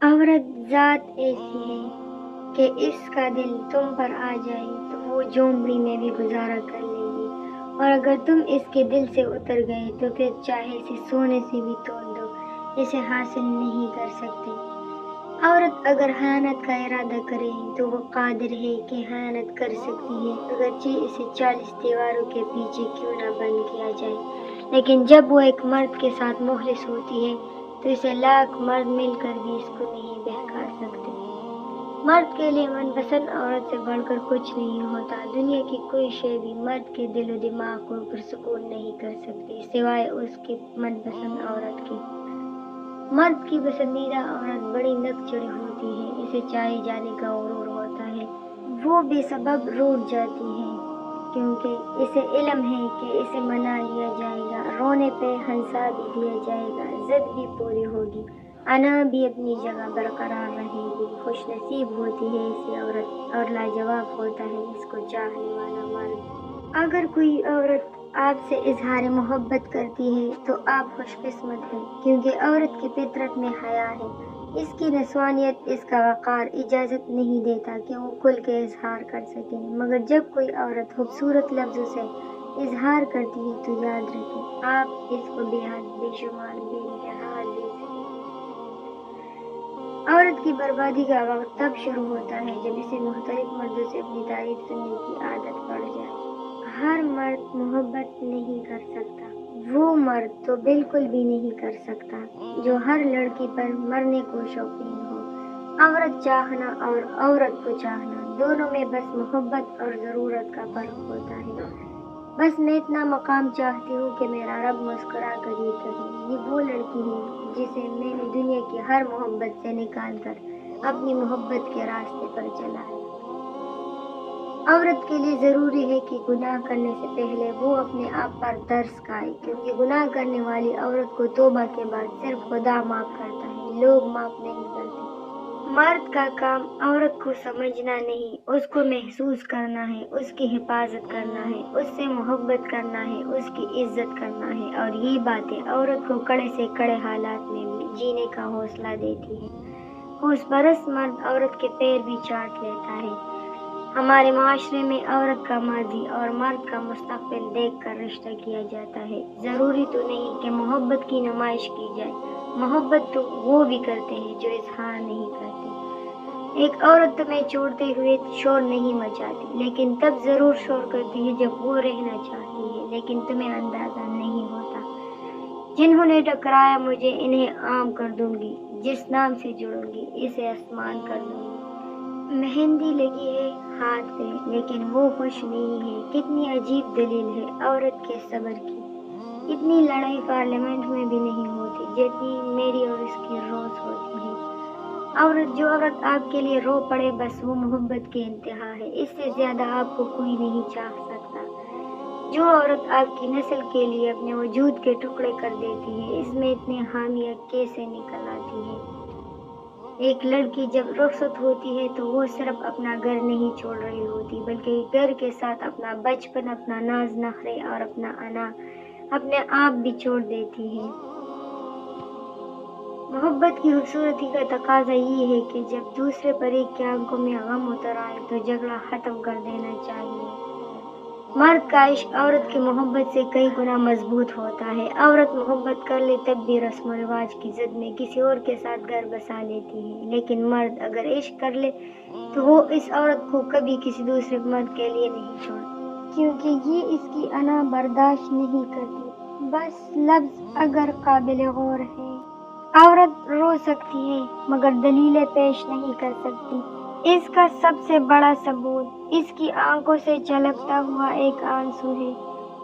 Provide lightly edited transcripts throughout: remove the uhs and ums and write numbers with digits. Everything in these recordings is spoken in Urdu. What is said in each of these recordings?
عورت ذات ایسی ہے کہ اس کا دل تم پر آ جائے تو وہ جھونپڑی میں بھی گزارا کر لے گی، اور اگر تم اس کے دل سے اتر گئے تو پھر چاہے اسے سونے سے بھی تول دو، اسے حاصل نہیں کر سکتے۔ عورت اگر خیانت کا ارادہ کرے تو وہ قادر ہے کہ خیانت کر سکتی ہے، اگرچہ اسے 40 دیواروں کے پیچھے کیوں نہ بند کیا جائے، لیکن جب وہ ایک مرد کے ساتھ مخلص ہوتی ہے تو اسے لاکھ مرد مل کر بھی اس کو نہیں بہکا سکتے۔ مرد کے لیے من پسند عورت سے بڑھ کر کچھ نہیں ہوتا۔ دنیا کی کوئی شے بھی مرد کے دل و دماغ کو پرسکون نہیں کر سکتی سوائے اس کی من پسند عورت کے۔ مرد کی پسندیدہ عورت بڑی نک چڑی ہوتی ہے، اسے چاہے جانے کا غرور ہوتا ہے، وہ بے سبب روٹھ جاتی ہے کیونکہ اسے علم ہے کہ اسے منا لیا جائے گا، رونے پہ ہنسا بھی دیا جائے گا، ضد بھی پوری ہوگی، انا بھی اپنی جگہ برقرار رہے گی۔ خوش نصیب ہوتی ہے ایسی عورت، اور لاجواب ہوتا ہے اس کو چاہنے والا مرد۔ اگر کوئی عورت آپ سے اظہار محبت کرتی ہے تو آپ خوش قسمت ہیں، کیونکہ عورت کی فطرت میں حیا ہے، اس کی نسوانیت، اس کا وقار اجازت نہیں دیتا کہ وہ کھل کے اظہار کر سکے، مگر جب کوئی عورت خوبصورت لفظوں سے اظہار کرتی ہے تو یاد رکھیں آپ اس کو بے حد، بے شمار، بے انتہا دے سکیں۔ عورت کی بربادی کا وقت تب شروع ہوتا ہے جب اسے مختلف مردوں سے اپنی تعریف سننے کی عادت پڑ جائے۔ ہر مرد محبت نہیں کر سکتا، وہ مرد تو بالکل بھی نہیں کر سکتا جو ہر لڑکی پر مرنے کو شوقین ہو۔ عورت چاہنا اور عورت کو چاہنا، دونوں میں بس محبت اور ضرورت کا فرق ہوتا ہے۔ بس میں اتنا مقام چاہتی ہوں کہ میرا رب مسکرا کر یہ کہے، یہ وہ لڑکی ہے جسے میں نے دنیا کی ہر محبت سے نکال کر اپنی محبت کے راستے پر چلایا۔ عورت کے لیے ضروری ہے کہ گناہ کرنے سے پہلے وہ اپنے آپ پر ترس کھائے، کیونکہ گناہ کرنے والی عورت کو توبہ کے بعد صرف خدا معاف کرتا ہے، لوگ معاف نہیں کرتے۔ مرد کا کام عورت کو سمجھنا نہیں، اس کو محسوس کرنا ہے، اس کی حفاظت کرنا ہے، اس سے محبت کرنا ہے، اس کی عزت کرنا ہے، اور یہ باتیں عورت کو کڑے سے کڑے حالات میں بھی جینے کا حوصلہ دیتی ہے۔ ہوش پرست مرد عورت کے پیر بھی چاٹ لیتا ہے۔ ہمارے معاشرے میں عورت کا ماضی اور مرد کا مستقبل دیکھ کر رشتہ کیا جاتا ہے۔ ضروری تو نہیں کہ محبت کی نمائش کی جائے، محبت تو وہ بھی کرتے ہیں جو اظہار نہیں کرتے۔ ایک عورت تمہیں چھوڑتے ہوئے شور نہیں مچاتی، لیکن تب ضرور شور کرتی ہے جب وہ رہنا چاہتی ہے، لیکن تمہیں اندازہ نہیں ہوتا۔ جنہوں نے ٹکرایا مجھے انہیں عام کر دوں گی، جس نام سے جڑوں گی اسے آسمان کر دوں گی۔ مہندی لگی ہے ہاتھ پہ لیکن وہ خوش نہیں ہے، کتنی عجیب دلیل ہے عورت کے صبر کی۔ اتنی لڑائی پارلیمنٹ میں بھی نہیں ہوتی جتنی میری اور اس کی روز ہوتی ہے۔ جو عورت آپ کے لیے رو پڑے بس وہ محبت کی انتہا ہے، اس سے زیادہ آپ کو کوئی نہیں چاہ سکتا۔ جو عورت آپ کی نسل کے لیے اپنے وجود کے ٹکڑے کر دیتی ہے، اس میں اتنی خامیاں کیسے نکل آتی ہے؟ ایک لڑکی جب رخصت ہوتی ہے تو وہ صرف اپنا گھر نہیں چھوڑ رہی ہوتی، بلکہ گھر کے ساتھ اپنا بچپن، اپنا ناز نخرے اور اپنا انا، اپنے آپ بھی چھوڑ دیتی ہے۔ محبت کی خوبصورتی کا تقاضا یہ ہے کہ جب دوسرے فریق کی آنکھوں میں غم اتر آئے تو جھگڑا ختم کر دینا چاہیے۔ مرد کا عشق عورت کی محبت سے کئی گنا مضبوط ہوتا ہے۔ عورت محبت کر لے تب بھی رسم و رواج کی زد میں کسی اور کے ساتھ گھر بسا لیتی ہے، لیکن مرد اگر عشق کر لے تو وہ اس عورت کو کبھی کسی دوسرے مرد کے لیے نہیں چھوڑتا، کیونکہ یہ اس کی انا برداشت نہیں کرتی۔ بس لفظ اگر قابل غور ہے۔ عورت رو سکتی ہے مگر دلیلیں پیش نہیں کر سکتی۔ اس کا سب سے بڑا ثبوت اس کی آنکھوں سے چھلکتا ہوا ایک آنسو ہے۔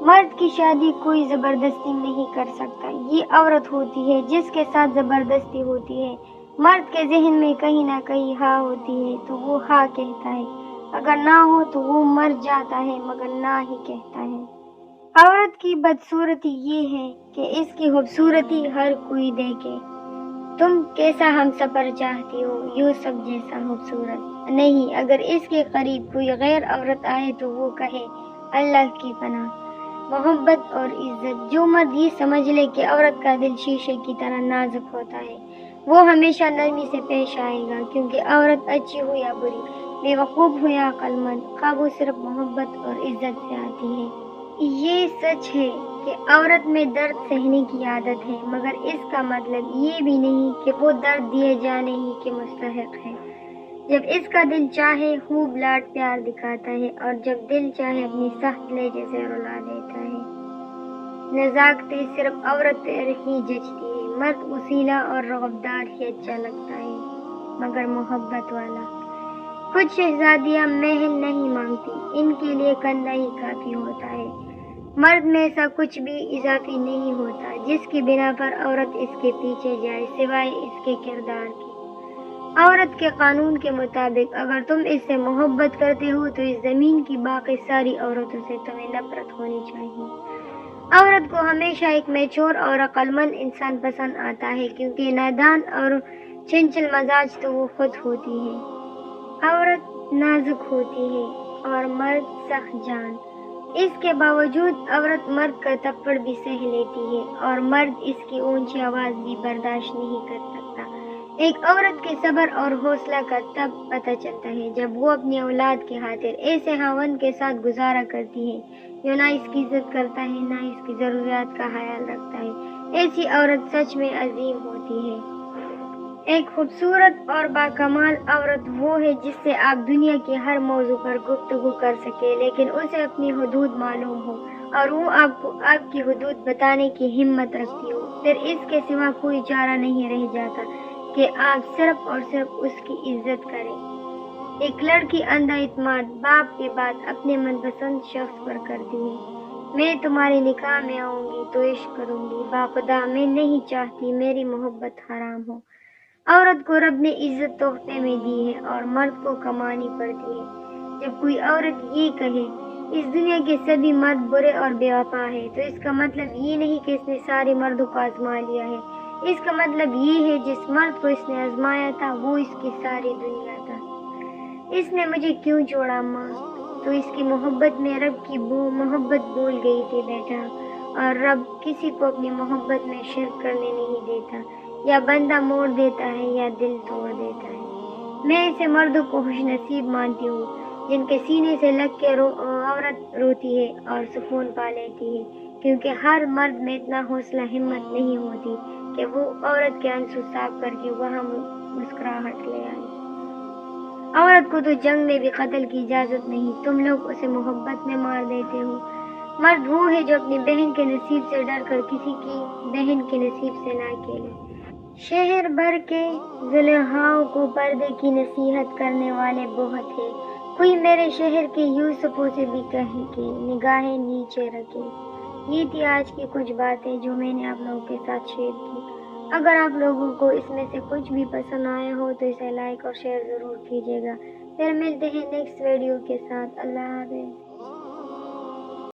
مرد کی شادی کوئی زبردستی نہیں کر سکتا، یہ عورت ہوتی ہے جس کے ساتھ زبردستی ہوتی ہے۔ مرد کے ذہن میں کہیں نہ کہیں ہاں ہوتی ہے تو وہ ہاں کہتا ہے، اگر نہ ہو تو وہ مر جاتا ہے مگر نہ ہی کہتا ہے۔ عورت کی بدصورتی یہ ہے کہ اس کی خوبصورتی ہر کوئی دیکھے۔ تم کیسا ہم سفر چاہتی ہو، یوسف جیسا خوبصورت نہیں، اگر اس کے قریب کوئی غیر عورت آئے تو وہ کہے اللہ کی پناہ۔ محبت اور عزت، جو مرد یہ سمجھ لے کہ عورت کا دل شیشے کی طرح نازک ہوتا ہے وہ ہمیشہ نرمی سے پیش آئے گا، کیونکہ عورت اچھی ہو یا بری، بیوقوف ہو یا عقل مند، خواہ وہ صرف محبت اور عزت سے آتی ہے۔ یہ سچ ہے کہ عورت میں درد سہنے کی عادت ہے، مگر اس کا مطلب یہ بھی نہیں کہ وہ درد دیے جانے ہی کے مستحق ہے۔ جب اس کا دل چاہے خوب لاڈ پیار دکھاتا ہے، اور جب دل چاہے اپنی سخت لہجے سے رلا دیتا ہے۔ نزاکتیں صرف عورت پر ہی جچتی ہے، مرد وسیلہ اور رغبدار ہی اچھا لگتا ہے، مگر محبت والا۔ کچھ شہزادیاں محل نہیں مانگتی، ان کے لیے کندھا ہی کافی ہوتا ہے۔ مرد میں ایسا کچھ بھی اضافی نہیں ہوتا جس کی بنا پر عورت اس کے پیچھے جائے، سوائے اس کے کردار کی۔ عورت کے قانون کے مطابق اگر تم اس سے محبت کرتے ہو تو اس زمین کی باقی ساری عورتوں سے تمہیں نفرت ہونی چاہیے۔ عورت کو ہمیشہ ایک میچور اور عقل مند انسان پسند آتا ہے، کیونکہ نادان اور چنچل مزاج تو وہ خود ہوتی ہے۔ عورت نازک ہوتی ہے اور مرد سخت جان۔ اس کے باوجود عورت مرد کا تھپڑ بھی سہ لیتی ہے، اور مرد اس کی اونچی آواز بھی برداشت نہیں کر سکتا۔ ایک عورت کے صبر اور حوصلہ کا تب پتہ چلتا ہے جب وہ اپنی اولاد کی خاطر ایسے خاوند کے ساتھ گزارا کرتی ہے جو نہ اس کی عزت کرتا ہے، نہ اس کی ضروریات کا خیال رکھتا ہے۔ ایسی عورت سچ میں عظیم ہوتی ہے۔ ایک خوبصورت اور باکمال عورت وہ ہے جس سے آپ دنیا کے ہر موضوع پر گفتگو کر سکیں، لیکن اسے اپنی حدود معلوم ہو اور وہ آپ کو آپ کی حدود بتانے کی ہمت رکھتی ہو۔ پھر اس کے سوا کوئی چارہ نہیں رہ جاتا کہ آپ صرف اور صرف اس کی عزت کریں۔ ایک لڑکی اندھا اعتماد باپ کے بعد اپنے من پسند شخص پر کرتی ہے۔ میں تمہارے نکاح میں آؤں گی تو عشق کروں گی، باخدا میں نہیں چاہتی میری محبت حرام ہو۔ عورت کو رب نے عزت تحفے میں دی ہے اور مرد کو کمانی پڑتی ہے۔ جب کوئی عورت یہ کہے اس دنیا کے سبھی مرد برے اور بے وفا ہے، تو اس کا مطلب یہ نہیں کہ اس نے سارے مردوں کو آزما لیا ہے۔ اس کا مطلب یہ ہے جس مرد کو اس نے آزمایا تھا وہ اس کی ساری دنیا تھا۔ اس نے مجھے کیوں چھوڑا ماں؟ تو اس کی محبت میں رب کی محبت بھول گئی تھی بیٹا، اور رب کسی کو اپنی محبت میں شرک کرنے نہیں دیتا۔ یا بندہ موڑ دیتا ہے یا دل توڑ دیتا ہے۔ میں ایسے مردوں کو خوش نصیب مانتی ہوں جن کے سینے سے لگ کے عورت روتی ہے اور سکون پا لیتی ہے، کیونکہ ہر مرد میں اتنا حوصلہ ہمت نہیں ہوتی کہ وہ عورت کے آنسو صاف کر کے وہاں مسکراہٹ لے آئے۔ عورت کو تو جنگ میں بھی قتل کی اجازت نہیں، تم لوگ اسے محبت میں مار دیتے ہو۔ مرد وہ ہے جو اپنی بہن کے نصیب سے ڈر کر کسی کی بہن کے نصیب سے نہ کھیلے۔ شہر بھر کے زلیخاؤں کو پردے کی نصیحت کرنے والے بہت ہیں، کوئی میرے شہر کے یوسفوں سے بھی کہے کہ نگاہیں نیچے رکھے۔ یہ تھی آج کی کچھ باتیں جو میں نے آپ لوگوں کے ساتھ شیئر کی۔ اگر آپ لوگوں کو اس میں سے کچھ بھی پسند آیا ہو تو اسے لائک اور شیئر ضرور کیجیے گا۔ پھر ملتے ہیں نیکسٹ ویڈیو کے ساتھ۔ اللہ حافظ۔